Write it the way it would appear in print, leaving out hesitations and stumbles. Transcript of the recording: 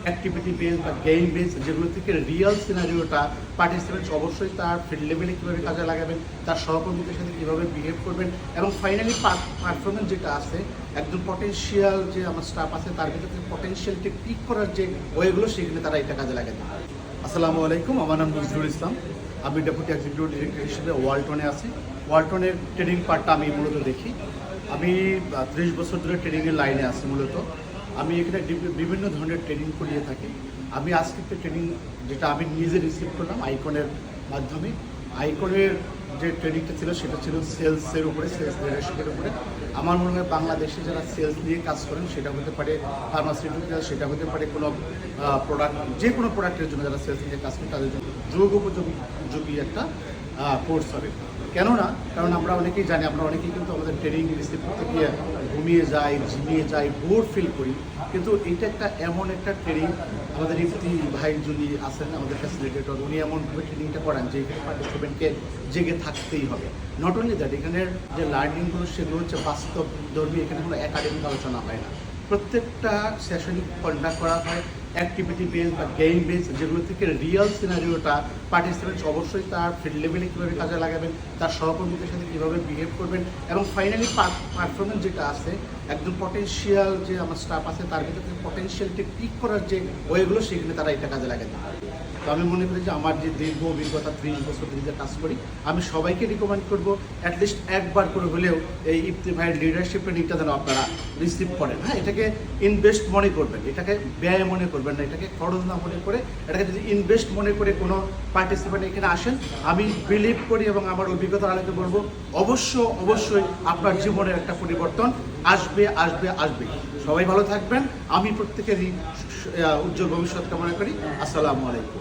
Activity base বা game base, যেগুলো থেকে রিয়েল সিনারিওটা পার্টিসিপেন্টস অবশ্যই তার ফিল্ড লেভেলে কীভাবে কাজে লাগাবেন, তার সহকর্মীদের সাথে কীভাবে বিহেভ করবেন, এবং ফাইনালি পারফরমেন্স যেটা আছে একজন পটেনশিয়াল যে আমার স্টাফ আছে তার ভিতরে পটেনশিয়ালটি পিক করার যে ওয়েগুলো সেখানে তারা এটা কাজে লাগাতে পারে। আসসালামু আলাইকুম, আমার নাম নজরুল ইসলাম। আমি ডেপুটি এক্সিকিউটিভ ডিরেক্টর হিসেবে ওয়ালটনে আছি। ওয়ালটনের ট্রেনিং পার্টটা আমি মূলত দেখি। আমি 30 বছর ধরে ট্রেনিংয়ের লাইনে আছি। মূলত আমি এখানে বিভিন্ন ধরনের ট্রেনিং করিয়ে থাকি। আমি আজকে একটা ট্রেনিং যেটা আমি নিজে রিসিভ করলাম আইকনের মাধ্যমে। আইকনের যে ট্রেনিংটা ছিল সেটা ছিল সেলসের উপরে, সেলস লিডারশিপের উপরে। আমার মনে হয় বাংলাদেশে যারা সেলস নিয়ে কাজ করেন, সেটা হতে পারে ফার্মাসিউটিক্যাল, সেটা হতে পারে কোনো প্রোডাক্ট, যে কোনো প্রোডাক্টের জন্য যারা সেলস নিয়ে কাজ করেন তাদের জন্য যোগোপযোগী একটা কোর্স হবে। কারণ আমরা অনেকেই জানি, আমরা অনেকেই কিন্তু আমাদের ট্রেনিং রিসিভ করতে গিয়ে ঘুমিয়ে যাই, ঝিমিয়ে যাই, বোর ফিল করি। কিন্তু এইটা একটা এমন একটা ট্রেনিং, আমাদের ইফতি ভাই যিনি আছেন আমাদের ফ্যাসিলিটেটর, উনি এমনভাবে ট্রেনিংটা করান যে এখানে পার্টিসিপেন্টকে জেগে থাকতেই হবে। নট অনলি দ্যাট, এখানের যে লার্নিংগুলো সেগুলো হচ্ছে বাস্তবধর্মী, এখানে কোনো একাডেমিক আলোচনা হয় না। প্রত্যেকটা সেশনই কন্ডাক্ট করা হয় অ্যাক্টিভিটি বেস বা গেম বেস, যেগুলো থেকে রিয়েল সিনারিওটা পার্টিসিপেন্টস অবশ্যই তার ফিল্ড লেভেলে কীভাবে কাজে লাগাবেন, তার সহকর্মীদের সাথে কীভাবে বিহেভ করবেন, এবং ফাইনালি পারফরমেন্স যেটা আছে একজন পটেনশিয়াল যে আমার স্টাফ আছে তার ভিতরে পটেনশিয়ালটি পিক করার যে ওয়েগুলো সেখানে তারা এটা কাজে লাগাতে পারে। তো আমি মনে করি যে আমার যে দীর্ঘ অভিজ্ঞতা 30 বছর ধরে যে কাজ করি, আমি সবাইকে রিকমেন্ড করবো অ্যাটলিস্ট একবার করে হলেও এই ইফতি ভাইয়ের লিডারশিপ ট্রেনিংটা যেন আপনারা রিসিভ করেন। হ্যাঁ, এটাকে ইনভেস্ট মনে করবেন, এটাকে ব্যয় মনে করবেন না, এটাকে খরচ না মনে করে, এটাকে যদি ইনভেস্ট মনে করে কোনো পার্টিসিপেন্ট এখানে আসেন, আমি বিলিভ করি এবং আমার অভিজ্ঞতার আলোকে বলবো অবশ্যই আপনার জীবনের একটা পরিবর্তন আসবে। সবাই ভালো থাকবেন। আমি প্রত্যেকেরই উজ্জ্বল ভবিষ্যৎ কামনা করি। আসসালামু আলাইকুম।